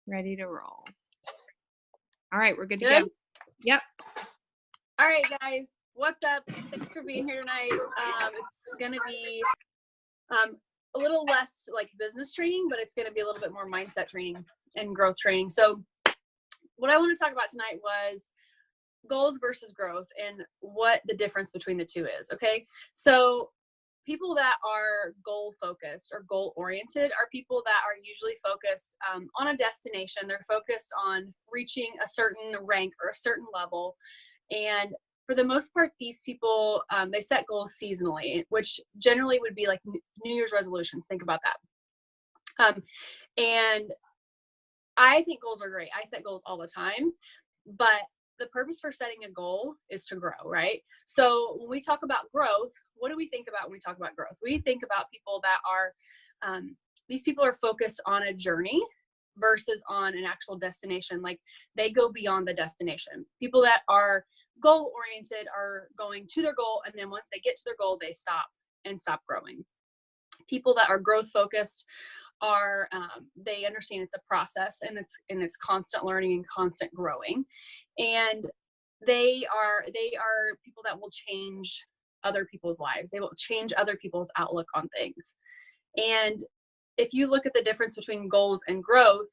Ready to roll. All right, we're good to Good? go. Yep. All right, guys. What's up? Thanks for being here tonight. It's going to be a little less like business training, but it's going to be a little bit more mindset training and growth training. So what I want to talk about tonight was goals versus growth and what the difference between the two is. Okay. So people that are goal focused or goal oriented are people that are usually focused on a destination. They're focused on reaching a certain rank or a certain level. And for the most part, these people, they set goals seasonally, which generally would be like New Year's resolutions. Think about that. And I think goals are great. I set goals all the time, but the purpose for setting a goal is to grow, right? So when we talk about growth, what do we think about when we talk about growth? We think about people that are, these people are focused on a journey versus on an actual destination. Like they go beyond the destination. People that are goal oriented are going to their goal. And then once they get to their goal, they stop growing. People that are growth focused are they understand it's a process and it's constant learning and constant growing, and they are people that will change other people's lives. They will change other people's outlook on things. And if you look at the difference between goals and growth,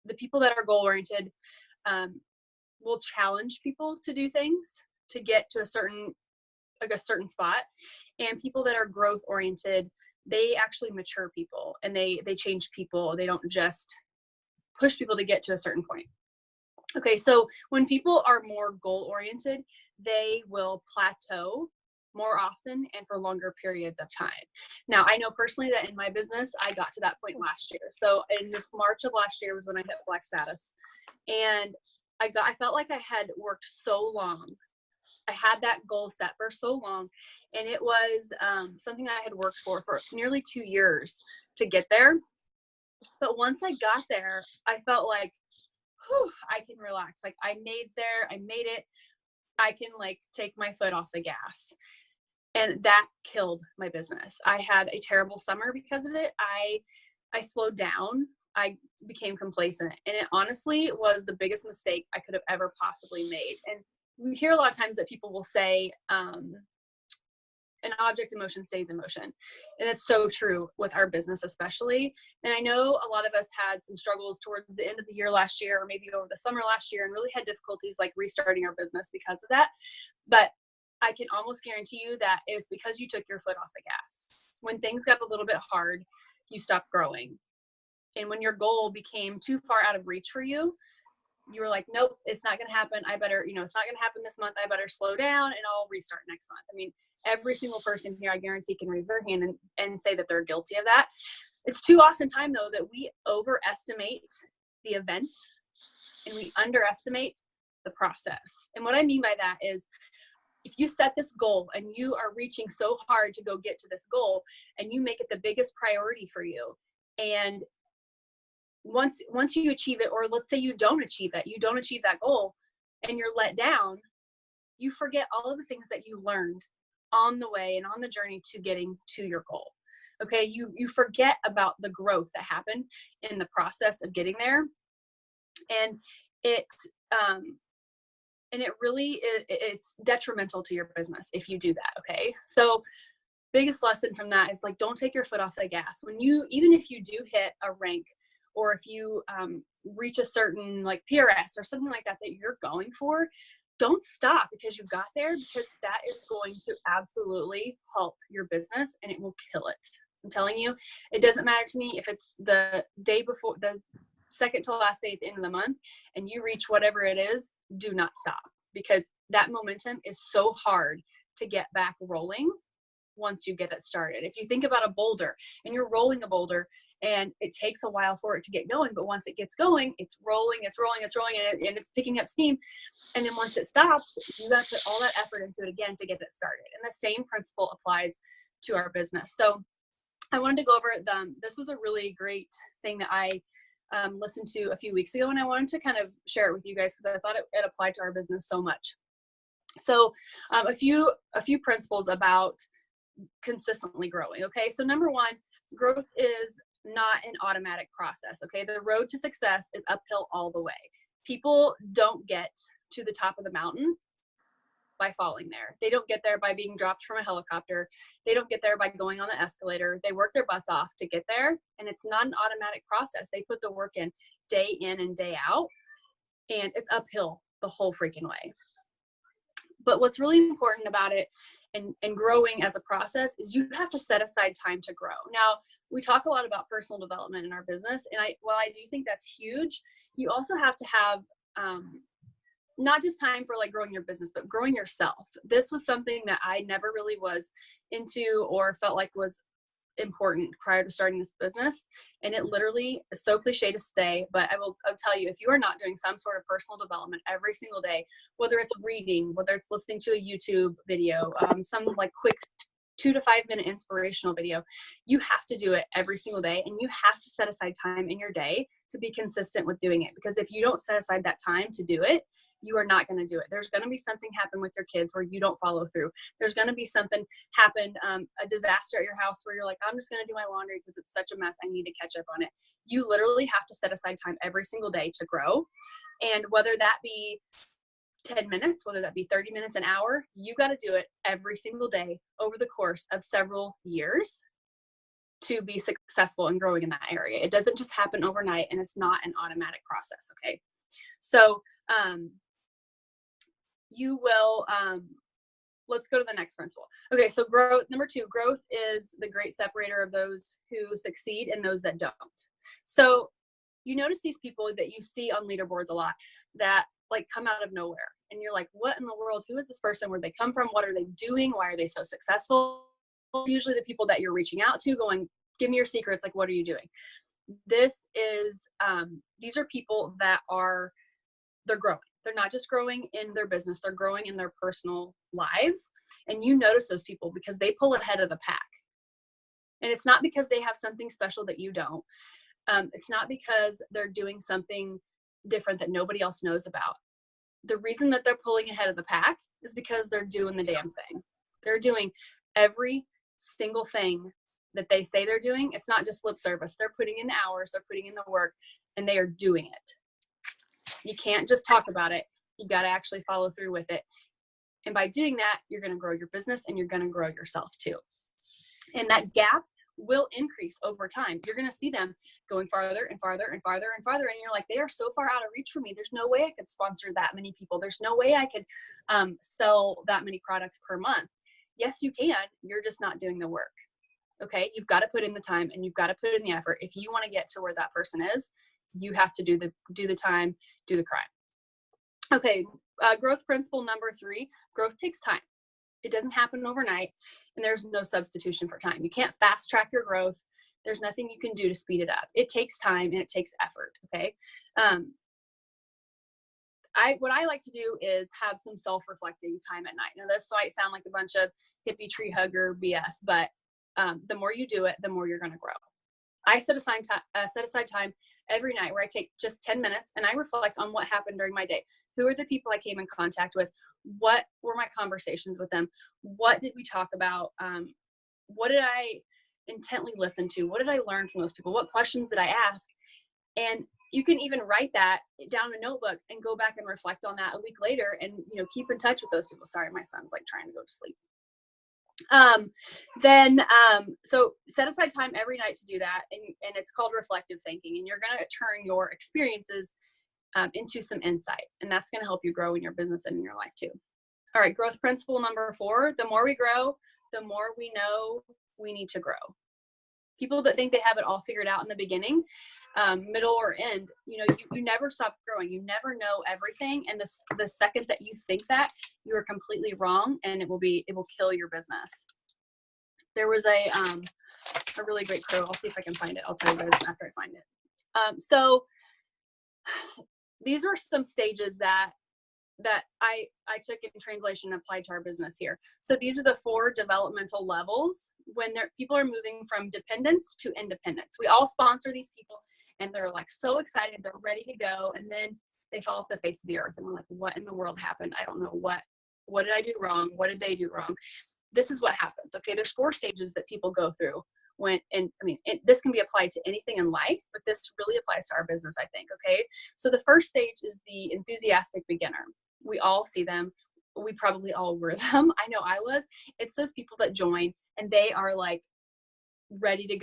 the people that are goal oriented will challenge people to do things to get to a certain spot, and people that are growth oriented, they actually mature people and they change people. They don't just push people to get to a certain point. Okay, so when people are more goal oriented, they will plateau more often and for longer periods of time. Now, I know personally that in my business, I got to that point last year. So in March of last year was when I hit Black status, and I felt like I had worked so long. I had that goal set for so long, and it was something I had worked for nearly 2 years to get there. But once I got there, I felt like, whew, I can relax. Like I made it. I can like take my foot off the gas. And that killed my business. I had a terrible summer because of it. I slowed down. I became complacent. And it honestly was the biggest mistake I could have ever possibly made. And we hear a lot of times that people will say, an object in motion stays in motion. And it's so true with our business, especially. And I know a lot of us had some struggles towards the end of the year last year, or maybe over the summer last year, and really had difficulties like restarting our business because of that. But I can almost guarantee you that it's because you took your foot off the gas. When things got a little bit hard, you stopped growing. And when your goal became too far out of reach for you, you were like, nope, it's not going to happen. I better, it's not going to happen this month. I better slow down and I'll restart next month. I mean, every single person here, I guarantee, can raise their hand and say that they're guilty of that. It's too often time, though, that we overestimate the event and we underestimate the process. And what I mean by that is, if you set this goal and you are reaching so hard to go get to this goal and you make it the biggest priority for you, and once you achieve it, or let's say you don't achieve that goal and you're let down, you forget all of the things that you learned on the way and on the journey to getting to your goal. Okay. You forget about the growth that happened in the process of getting there. And it really it's detrimental to your business if you do that. Okay. So biggest lesson from that is like, don't take your foot off the gas. Even if you do hit a rank, or if you reach a certain like PRS or something like that you're going for, don't stop because you got there, because that is going to absolutely halt your business and it will kill it. I'm telling you, it doesn't matter to me if it's the day before, the second to last day at the end of the month, and you reach whatever it is, do not stop, because that momentum is so hard to get back rolling once you get it started. If you think about a boulder and you're rolling a boulder, and it takes a while for it to get going, but once it gets going, it's rolling, and it's picking up steam. And then once it stops, you got to put all that effort into it again to get it started. And the same principle applies to our business. So I wanted to go over this was a really great thing that I listened to a few weeks ago, and I wanted to kind of share it with you guys because I thought it applied to our business so much. So a few principles about consistently growing. Okay. So number one, growth is not an automatic process. Okay. The road to success is uphill all the way. People don't get to the top of the mountain by falling there. They don't get there by being dropped from a helicopter. They don't get there by going on the escalator. They work their butts off to get there. And it's not an automatic process. They put the work in and day out, and it's uphill the whole freaking way. But what's really important about it and growing as a process is you have to set aside time to grow. Now, we talk a lot about personal development in our business. And while I do think that's huge, you also have to have, not just time for like growing your business, but growing yourself. This was something that I never really was into or felt like was important prior to starting this business. And it literally is so cliche to say, but I'll tell you, if you are not doing some sort of personal development every single day, whether it's reading, whether it's listening to a YouTube video, some like quick 2 to 5 minute inspirational video, you have to do it every single day. And you have to set aside time in your day to be consistent with doing it. Because if you don't set aside that time to do it, you are not going to do it. There's going to be something happen with your kids where you don't follow through. There's going to be something happen, a disaster at your house where you're like, I'm just going to do my laundry because it's such a mess. I need to catch up on it. You literally have to set aside time every single day to grow. And whether that be 10 minutes, whether that be 30 minutes, an hour, you got to do it every single day over the course of several years to be successful in growing in that area. It doesn't just happen overnight, and it's not an automatic process. Okay. So, you will, let's go to the next principle. Okay. So growth, number 2, growth is the great separator of those who succeed and those that don't. So you notice these people that you see on leaderboards a lot that like come out of nowhere, and you're like, what in the world? Who is this person? Where they come from? What are they doing? Why are they so successful? Usually the people that you're reaching out to going, give me your secrets. Like, what are you doing? This is, these are people that they're growing. They're not just growing in their business, they're growing in their personal lives. And you notice those people because they pull ahead of the pack. And it's not because they have something special that you don't. It's not because they're doing something different that nobody else knows about. The reason that they're pulling ahead of the pack is because they're doing the damn thing. They're doing every single thing that they say they're doing. It's not just lip service. They're putting in the hours, they're putting in the work, and they are doing it. You can't just talk about it. You got to actually follow through with it. And by doing that, you're going to grow your business and you're going to grow yourself too. And that gap will increase over time. You're going to see them going farther and farther and farther and farther. And you're like, they are so far out of reach for me. There's no way I could sponsor that many people. There's no way I could sell that many products per month. Yes, you can. You're just not doing the work. Okay. You've got to put in the time and you've got to put in the effort. If you want to get to where that person is, you have to do the time, do the crime. Okay. Growth principle number 3, growth takes time. It doesn't happen overnight, and there's no substitution for time. You can't fast track your growth. There's nothing you can do to speed it up. It takes time and it takes effort. Okay. What I like to do is have some self-reflecting time at night. Now this might sound like a bunch of hippie tree hugger BS, but the more you do it, the more you're going to grow. I set aside time every night where I take just 10 minutes and I reflect on what happened during my day. Who are the people I came in contact with? What were my conversations with them? What did we talk about? What did I intently listen to? What did I learn from those people? What questions did I ask? And you can even write that down in a notebook and go back and reflect on that a week later and, keep in touch with those people. Sorry, my son's like trying to go to sleep. So set aside time every night to do that. And it's called reflective thinking, and you're going to turn your experiences into some insight, and that's going to help you grow in your business and in your life too. All right. Growth principle number 4, the more we grow, the more we know we need to grow. People that think they have it all figured out in the beginning, middle or end, you never stop growing. You never know everything. And the second that you think that, you are completely wrong, and it will kill your business. There was a really great quote. I'll see if I can find it. I'll tell you guys after I find it. So these are some stages that I took in translation and applied to our business here. So these are the 4 developmental levels when people are moving from dependence to independence. We all sponsor these people and they're like so excited, they're ready to go, and then they fall off the face of the earth and we're like, what in the world happened? I don't know what did I do wrong? What did they do wrong? This is what happens. Okay, there's 4 stages that people go through and I mean, this can be applied to anything in life, but this really applies to our business, I think. Okay. So the first stage is the enthusiastic beginner. We all see them. We probably all were them. I know I was. It's those people that join and they are like ready to